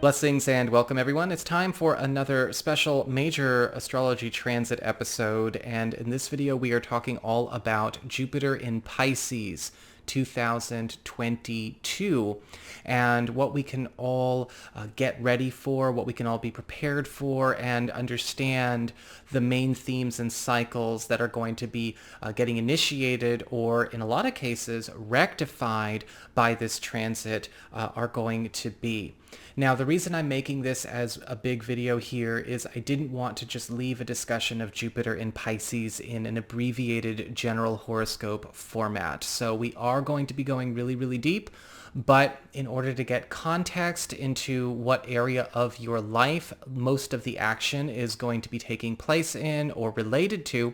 Blessings and welcome everyone. It's time for another special major astrology transit episode, and in this video we are talking all about Jupiter in Pisces 2022 and what we can all get ready for, what we can all be prepared for, and understand the main themes and cycles that are going to be getting initiated or in a lot of cases rectified by this transit are going to be. Now, the reason I'm making this as a big video here is I didn't want to just leave a discussion of Jupiter in Pisces in an abbreviated general horoscope format. So we are going to be going really deep, but in order to get context into what area of your life most of the action is going to be taking place in or related to,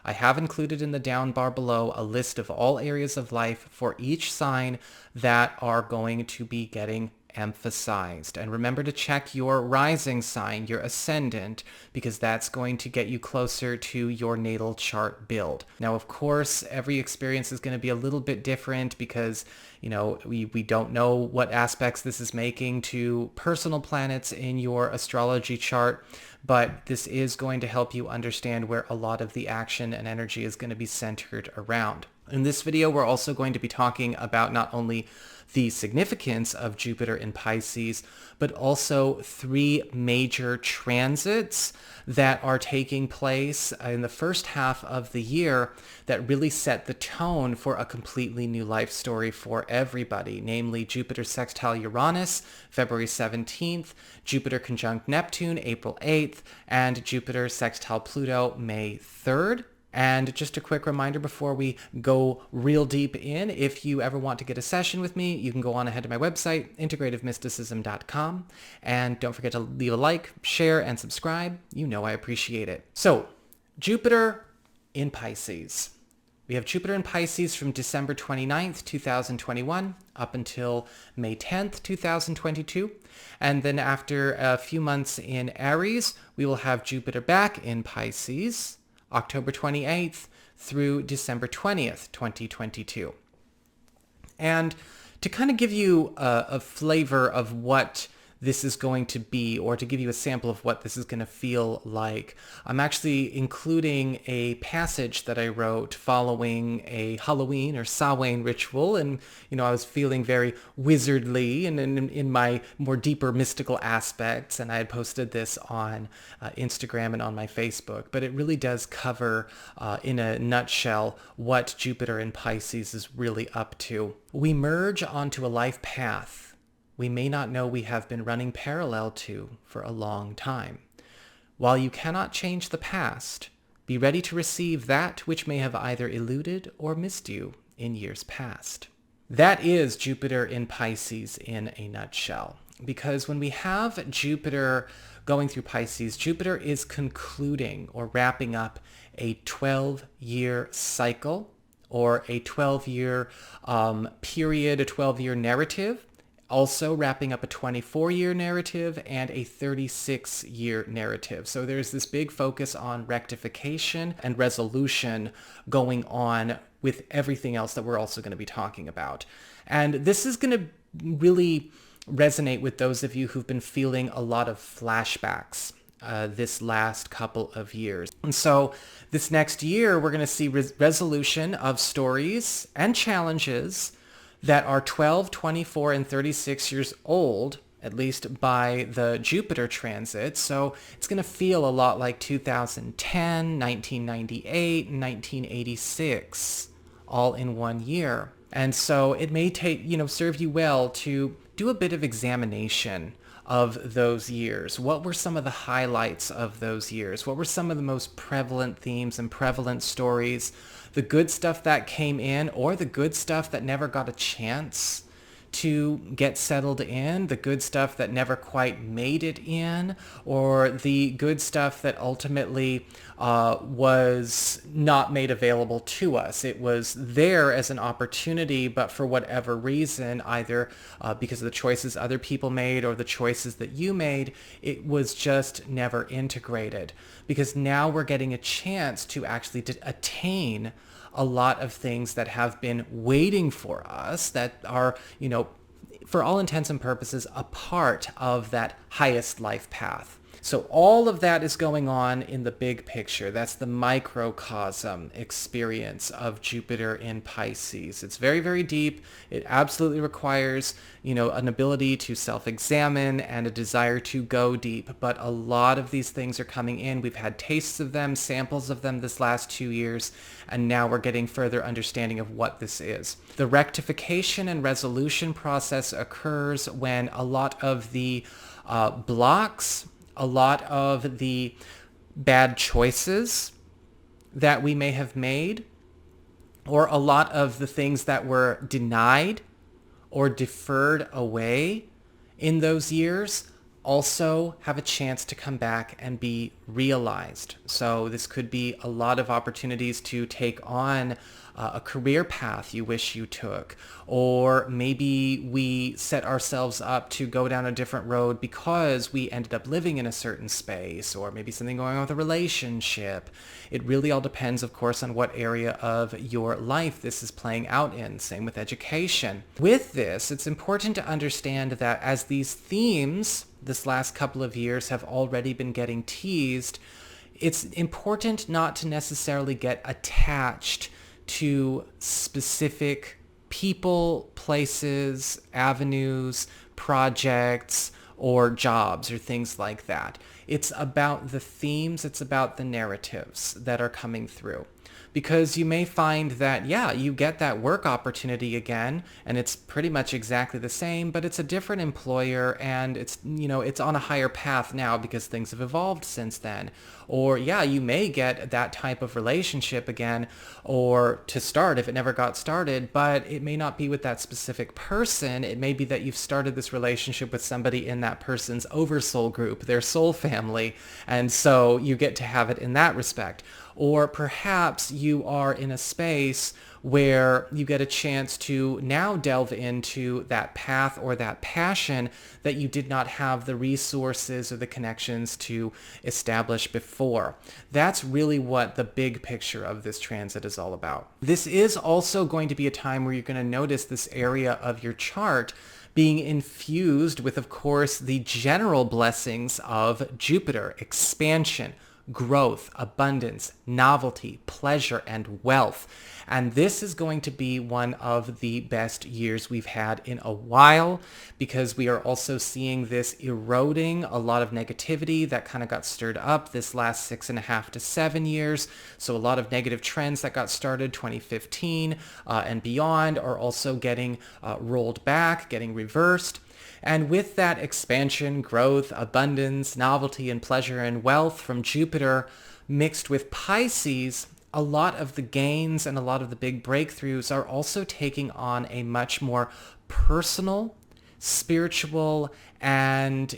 I have included in the down bar below a list of all areas of life for each sign that are going to be getting emphasized. And remember to check your rising sign, your ascendant, because that's going to get you closer to your natal chart build. Now, of course, every experience is going to be a little bit different because, you know, we don't know what aspects this is making to personal planets in your astrology chart, but this is going to help you understand where a lot of the action and energy is going to be centered around. In this video, we're also going to be talking about not only the significance of Jupiter in Pisces, but also three major transits that are taking place in the first half of the year that really set the tone for a completely new life story for everybody, namely Jupiter sextile Uranus, February 17th, Jupiter conjunct Neptune, April 8th, and Jupiter sextile Pluto, May 3rd. And just a quick reminder before we go real deep in, if you ever want to get a session with me, you can go on ahead to my website, integrativemysticism.com. And don't forget to leave a like, share, and subscribe. You know I appreciate it. So, Jupiter in Pisces. We have Jupiter in Pisces from December 29th, 2021 up until May 10th, 2022. And then after a few months in Aries, we will have Jupiter back in Pisces, October 28th through December 20th, 2022. And to kind of give you a flavor of what this is going to be, or to give you a sample of what this is going to feel like, I'm actually including a passage that I wrote following a Halloween or Samhain ritual. And, you know, I was feeling very wizardly and in my more deeper mystical aspects. And I had posted this on Instagram and on my Facebook. But it really does cover, in a nutshell, what Jupiter in Pisces is really up to. We merge onto a life path we may not know we have been running parallel to for a long time. While you cannot change the past, be ready to receive that which may have either eluded or missed you in years past. That is Jupiter in Pisces in a nutshell. Because when we have Jupiter going through Pisces, Jupiter is concluding or wrapping up a 12-year cycle or a 12-year period, a 12-year narrative. Also wrapping up a 24-year narrative and a 36-year narrative. So there's this big focus on rectification and resolution going on with everything else that we're also going to be talking about. And this is going to really resonate with those of you who've been feeling a lot of flashbacks this last couple of years. And so this next year, we're going to see resolution of stories and challenges that are 12, 24, and 36 years old, at least by the Jupiter transit. So it's going to feel a lot like 2010, 1998, and 1986, all in one year. And so it may serve you well to do a bit of examination of those years. What were some of the highlights of those years? What were some of the most prevalent themes and prevalent stories? The good stuff that came in, or the good stuff that never got a chance to get settled in, the good stuff that never quite made it in, or the good stuff that ultimately was not made available to us. It was there as an opportunity, but for whatever reason, either because of the choices other people made or the choices that you made, it was just never integrated. Because now we're getting a chance to actually attain a lot of things that have been waiting for us, that are, for all intents and purposes, a part of that highest life path. So all of that is going on in the big picture. That's the microcosm experience of Jupiter in Pisces. It's very, very deep. It absolutely requires, an ability to self-examine and a desire to go deep. But a lot of these things are coming in. We've had tastes of them, samples of them this last 2 years, and now we're getting further understanding of what this is. The rectification and resolution process occurs when a lot of the blocks, a lot of the bad choices that we may have made, or a lot of the things that were denied or deferred away in those years also have a chance to come back and be realized. So this could be a lot of opportunities to take on a career path you wish you took, or maybe we set ourselves up to go down a different road because we ended up living in a certain space, or maybe something going on with a relationship. It really all depends, of course, on what area of your life this is playing out in. Same with education. With this, it's important to understand that as these themes this last couple of years have already been getting teased, it's important not to necessarily get attached to specific people, places, avenues, projects, or jobs, or things like that. It's about the themes, it's about the narratives that are coming through. Because you may find that, you get that work opportunity again, and it's pretty much exactly the same, but it's a different employer, and it's on a higher path now because things have evolved since then. Or, you may get that type of relationship again, or to start if it never got started, but it may not be with that specific person. It may be that you've started this relationship with somebody in that person's oversoul group, their soul family, and so you get to have it in that respect. Or perhaps you are in a space where you get a chance to now delve into that path or that passion that you did not have the resources or the connections to establish before. That's really what the big picture of this transit is all about. This is also going to be a time where you're going to notice this area of your chart being infused with, of course, the general blessings of Jupiter: expansion, growth, abundance, novelty, pleasure, and wealth. And this is going to be one of the best years we've had in a while, because we are also seeing this eroding a lot of negativity that kind of got stirred up this last 6.5 to 7 years. So a lot of negative trends that got started 2015 and beyond are also getting rolled back, getting reversed. And with that expansion, growth, abundance, novelty, and pleasure and wealth from Jupiter mixed with Pisces, a lot of the gains and a lot of the big breakthroughs are also taking on a much more personal, spiritual, and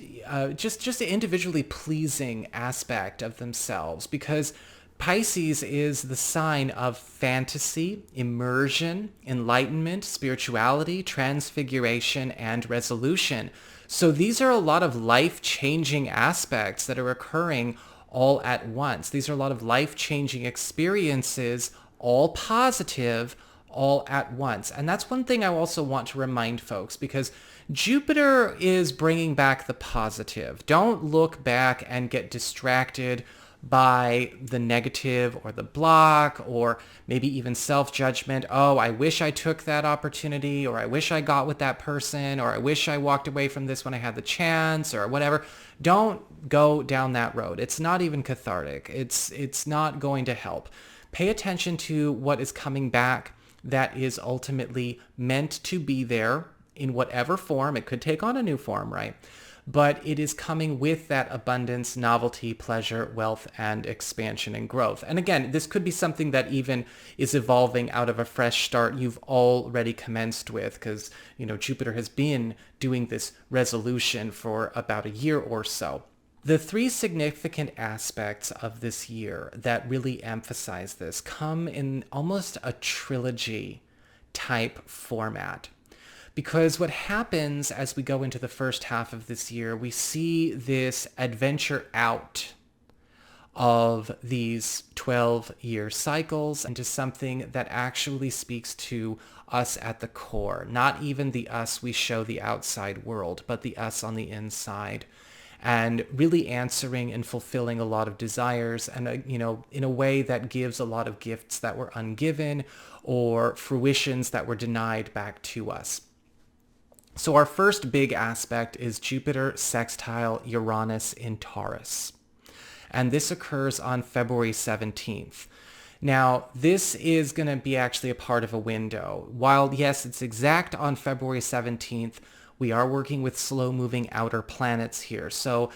just individually pleasing aspect of themselves, because Pisces is the sign of fantasy, immersion, enlightenment, spirituality, transfiguration, and resolution. So these are a lot of life-changing aspects that are occurring all at once. These are a lot of life-changing experiences, all positive, all at once. And that's one thing I also want to remind folks, because Jupiter is bringing back the positive. Don't look back and get distracted by the negative or the block, or maybe even self-judgment. Oh, I wish I took that opportunity, or I wish I got with that person, or I wish I walked away from this when I had the chance, or whatever. Don't go down that road. It's not even cathartic. It's not going to help. Pay attention to what is coming back that is ultimately meant to be there in whatever form. It could take on a new form, right? But it is coming with that abundance, novelty, pleasure, wealth, and expansion and growth. And again, this could be something that even is evolving out of a fresh start you've already commenced with, because, Jupiter has been doing this resolution for about a year or so. The three significant aspects of this year that really emphasize this come in almost a trilogy type format. Because what happens as we go into the first half of this year, we see this adventure out of these 12-year cycles into something that actually speaks to us at the core, not even the us we show the outside world, but the us on the inside, and really answering and fulfilling a lot of desires, and in a way that gives a lot of gifts that were ungiven or fruitions that were denied back to us. So our first big aspect is Jupiter sextile Uranus in Taurus. And this occurs on February 17th. Now, this is going to be actually a part of a window. While, yes, it's exact on February 17th, we are working with slow-moving outer planets here. So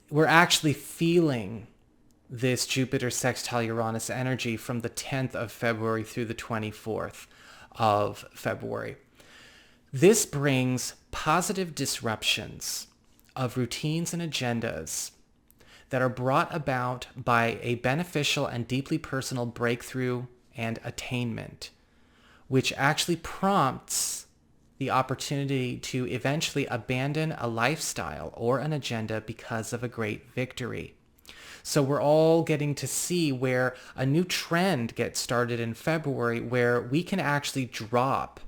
we're actually feeling this Jupiter sextile Uranus energy from the 10th of February through the 24th of February. This brings positive disruptions of routines and agendas that are brought about by a beneficial and deeply personal breakthrough and attainment, which actually prompts the opportunity to eventually abandon a lifestyle or an agenda because of a great victory. So we're all getting to see where a new trend gets started in February, where we can actually drop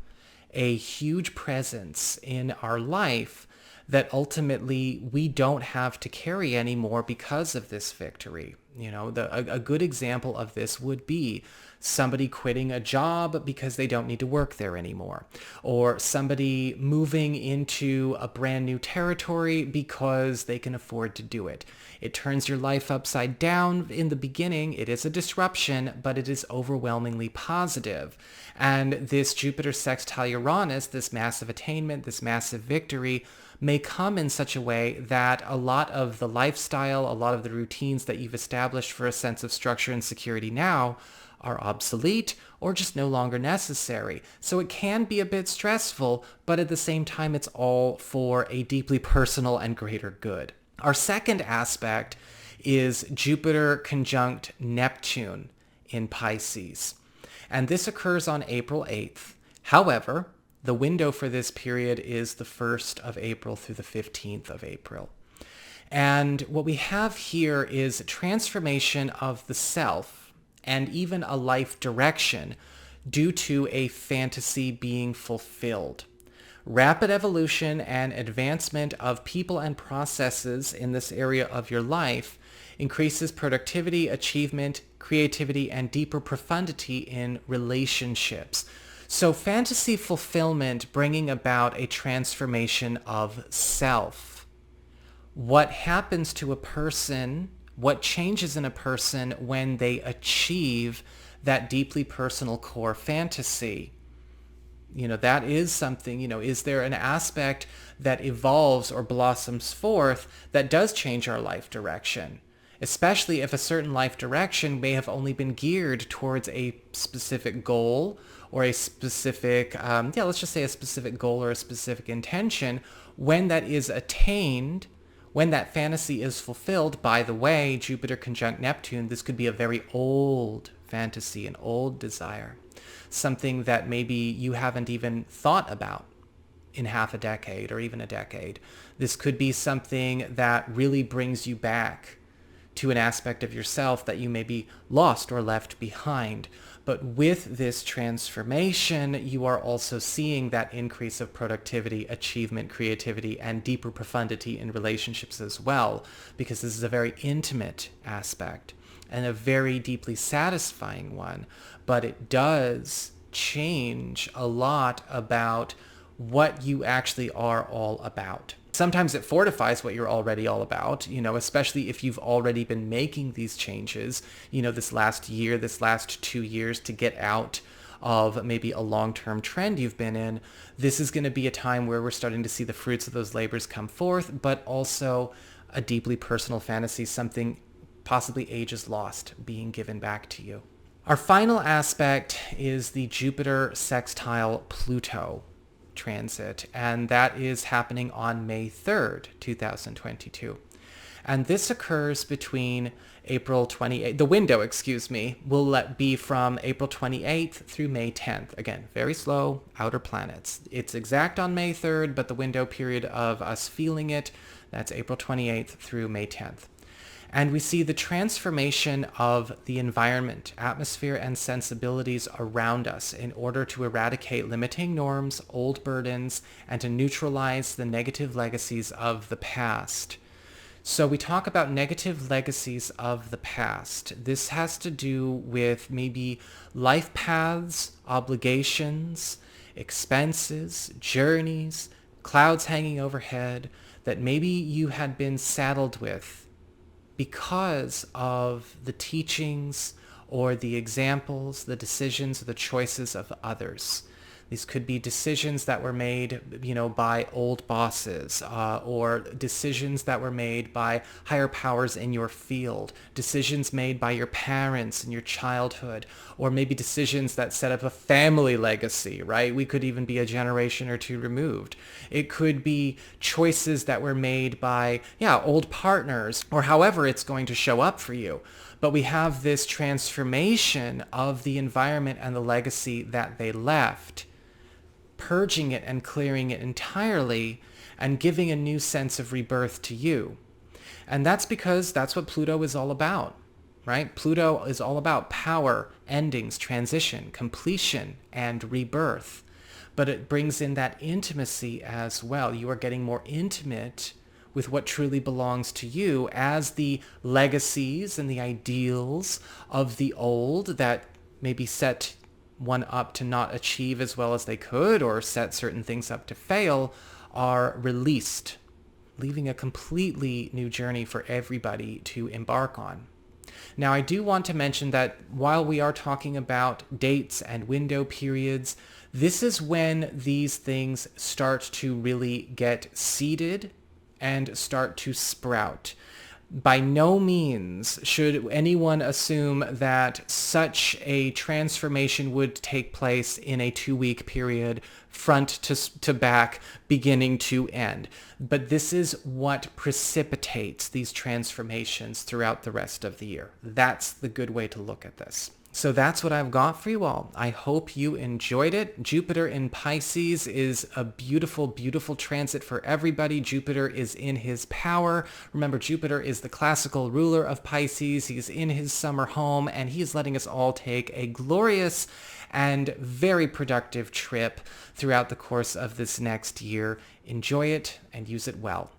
a huge presence in our life that ultimately we don't have to carry anymore because of this victory. A good example of this would be somebody quitting a job because they don't need to work there anymore, or somebody moving into a brand new territory because they can afford to do it. It turns your life upside down in the beginning. It is a disruption, but it is overwhelmingly positive. And this Jupiter sextile Uranus, this massive attainment, this massive victory, may come in such a way that a lot of the lifestyle, a lot of the routines that you've established for a sense of structure and security now are obsolete or just no longer necessary. So it can be a bit stressful, but at the same time, it's all for a deeply personal and greater good. Our second aspect is Jupiter conjunct Neptune in Pisces. And this occurs on April 8th. However, the window for this period is the 1st of April through the 15th of April. And what we have here is a transformation of the self and even a life direction due to a fantasy being fulfilled. Rapid evolution and advancement of people and processes in this area of your life increases productivity, achievement, creativity, and deeper profundity in relationships. So fantasy fulfillment bringing about a transformation of self. What happens to a person, what changes in a person when they achieve that deeply personal core fantasy? That is something, is there an aspect that evolves or blossoms forth that does change our life direction? Especially if a certain life direction may have only been geared towards a specific goal or a specific, let's just say a specific goal or a specific intention. When that is attained, when that fantasy is fulfilled, by the way, Jupiter conjunct Neptune, this could be a very old fantasy, an old desire, something that maybe you haven't even thought about in half a decade or even a decade. This could be something that really brings you back to an aspect of yourself that you may be lost or left behind. But with this transformation, you are also seeing that increase of productivity, achievement, creativity, and deeper profundity in relationships as well, because this is a very intimate aspect and a very deeply satisfying one. But it does change a lot about what you actually are all about. Sometimes it fortifies what you're already all about, especially if you've already been making these changes, this last year, this last 2 years to get out of maybe a long-term trend you've been in. This is going to be a time where we're starting to see the fruits of those labors come forth, but also a deeply personal fantasy, something possibly ages lost being given back to you. Our final aspect is the Jupiter sextile Pluto transit, and that is happening on May 3rd, 2022. And this occurs between April 28th, the window, will be from April 28th through May 10th. Again, very slow, outer planets. It's exact on May 3rd, but the window period of us feeling it, that's April 28th through May 10th. And we see the transformation of the environment, atmosphere, and sensibilities around us in order to eradicate limiting norms, old burdens, and to neutralize the negative legacies of the past. So we talk about negative legacies of the past. This has to do with maybe life paths, obligations, expenses, journeys, clouds hanging overhead that maybe you had been saddled with because of the teachings or the examples, the decisions, the choices of others. These could be decisions that were made, by old bosses, or decisions that were made by higher powers in your field, decisions made by your parents in your childhood, or maybe decisions that set up a family legacy, right? We could even be a generation or two removed. It could be choices that were made by, old partners, or however it's going to show up for you. But we have this transformation of the environment and the legacy that they left, purging it and clearing it entirely and giving a new sense of rebirth to you. And that's because that's what Pluto is all about, right? Pluto is all about power, endings, transition, completion, and rebirth. But it brings in that intimacy as well. You are getting more intimate with what truly belongs to you as the legacies and the ideals of the old that maybe set one up to not achieve as well as they could or set certain things up to fail are released, leaving a completely new journey for everybody to embark on. Now, I do want to mention that while we are talking about dates and window periods, this is when these things start to really get seeded and start to sprout. By no means should anyone assume that such a transformation would take place in a 2-week period, front to back, beginning to end. But this is what precipitates these transformations throughout the rest of the year. That's the good way to look at this. So that's what I've got for you all. I hope you enjoyed it. Jupiter in Pisces is a beautiful, beautiful transit for everybody. Jupiter is in his power. Remember, Jupiter is the classical ruler of Pisces. He's in his summer home, and he's letting us all take a glorious and very productive trip throughout the course of this next year. Enjoy it and use it well.